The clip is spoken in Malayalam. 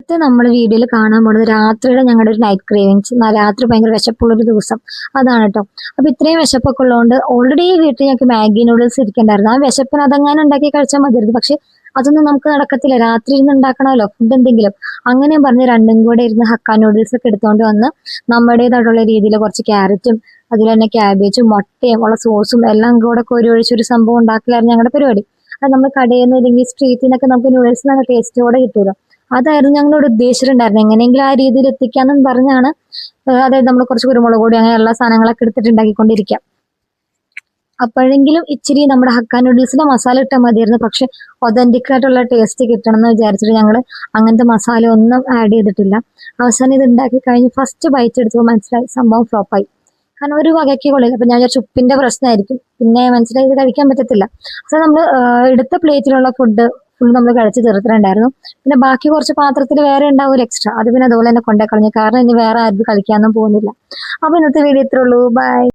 ഇത് നമ്മൾ വീഡിയോയിൽ കാണാൻ പോകുന്നത് രാത്രിയുടെ ഞങ്ങളുടെ ഒരു നൈറ്റ് ക്രേവിങ്സ്. രാത്രി ഭയങ്കര വിശപ്പുള്ളൊരു ദിവസം അതാണ് കേട്ടോ. അപ്പൊ ഇത്രയും വിശപ്പൊക്കെ ഉള്ളതുകൊണ്ട് ഓൾറെഡി വീട്ടിൽ ഞങ്ങൾക്ക് മാഗി നൂഡിൽസ് ഇരിക്കണ്ടായിരുന്നു. ആ വിശപ്പിന് അതെങ്ങാനും ഉണ്ടാക്കി കഴിച്ചാൽ മതിയായിരുന്നു. പക്ഷെ അതൊന്നും നമുക്ക് നടക്കത്തില്ല. രാത്രി ഇരുന്ന് ഉണ്ടാക്കണമല്ലോ ഫുഡ് എന്തെങ്കിലും. അങ്ങനെ പറഞ്ഞ് രണ്ടും കൂടെ ഇരുന്ന് ഹക്ക നൂഡിൽസ് ഒക്കെ എടുത്തുകൊണ്ട് വന്ന് നമ്മുടേതായിട്ടുള്ള രീതിയിൽ കുറച്ച് ക്യാരറ്റും അതിൽ തന്നെ ക്യാബേജും മുട്ടയും ഉള്ള സോസും എല്ലാം കൂടെ കോരി ഒഴിച്ചൊരു സംഭവം ഉണ്ടാക്കലായിരുന്നു ഞങ്ങളുടെ പരിപാടി. അത് നമ്മൾ കടയിൽ നിന്ന് അല്ലെങ്കിൽ സ്ട്രീറ്റിൽ നിന്നൊക്കെ നമുക്ക് നൂഡിൽസ് നല്ല ടേസ്റ്റോടെ കിട്ടുമല്ലോ. അതായിരുന്നു ഞങ്ങളോട് ഉദ്ദേശിച്ചിട്ടുണ്ടായിരുന്നത്. എങ്ങനെയെങ്കിലും ആ രീതിയിൽ എത്തിക്കാന്നും പറഞ്ഞാണ്. അതായത് നമ്മൾ കുറച്ച് കുരുമുളക് പൊടി അങ്ങനെയുള്ള സാധനങ്ങളൊക്കെ എടുത്തിട്ട് ഉണ്ടാക്കിക്കൊണ്ടിരിക്കാം. അപ്പോഴെങ്കിലും ഇച്ചിരി നമ്മുടെ ഹക്ക നൂഡിൽസിന്റെ മസാല ഇട്ടാൽ മതിയായിരുന്നു. പക്ഷെ ഒതന്റിക് ആയിട്ടുള്ള ടേസ്റ്റ് കിട്ടണം എന്ന് വിചാരിച്ചിട്ട് ഞങ്ങൾ അങ്ങനത്തെ മസാല ഒന്നും ആഡ് ചെയ്തിട്ടില്ല. അവസാനം ഇത് ഉണ്ടാക്കി കഴിഞ്ഞ് ഫസ്റ്റ് ബൈറ്റ് എടുത്തപ്പോൾ മനസ്സിലായി സംഭവം ഫ്ലോപ്പായി. കാരണം ഒരു വകയ്ക്ക് കൊള്ളില്ല. അപ്പൊ ഞാൻ വിചാരിച്ചു ഉപ്പിന്റെ പ്രശ്നമായിരിക്കും. പിന്നെ മനസ്സിലായി ഇത് കഴിക്കാൻ പറ്റത്തില്ല. അപ്പൊ നമ്മൾ എടുത്ത പ്ലേറ്റിലുള്ള ഫുഡ് ഫുൾ നമ്മൾ കഴിച്ച് തീർത്തിട്ടുണ്ടായിരുന്നു. പിന്നെ ബാക്കി കുറച്ച് പാത്രത്തിൽ വേറെ ഉണ്ടാവും എക്സ്ട്രാ. അത് പിന്നെ അതുപോലെ തന്നെ കൊണ്ടേ കളഞ്ഞു. കാരണം ഇനി വേറെ ആരും കളിക്കാനൊന്നും പോകുന്നില്ല. അപ്പൊ ഇന്നത്തെ വീഡിയോ ഇത്രേ ഉള്ളൂ. ബൈ.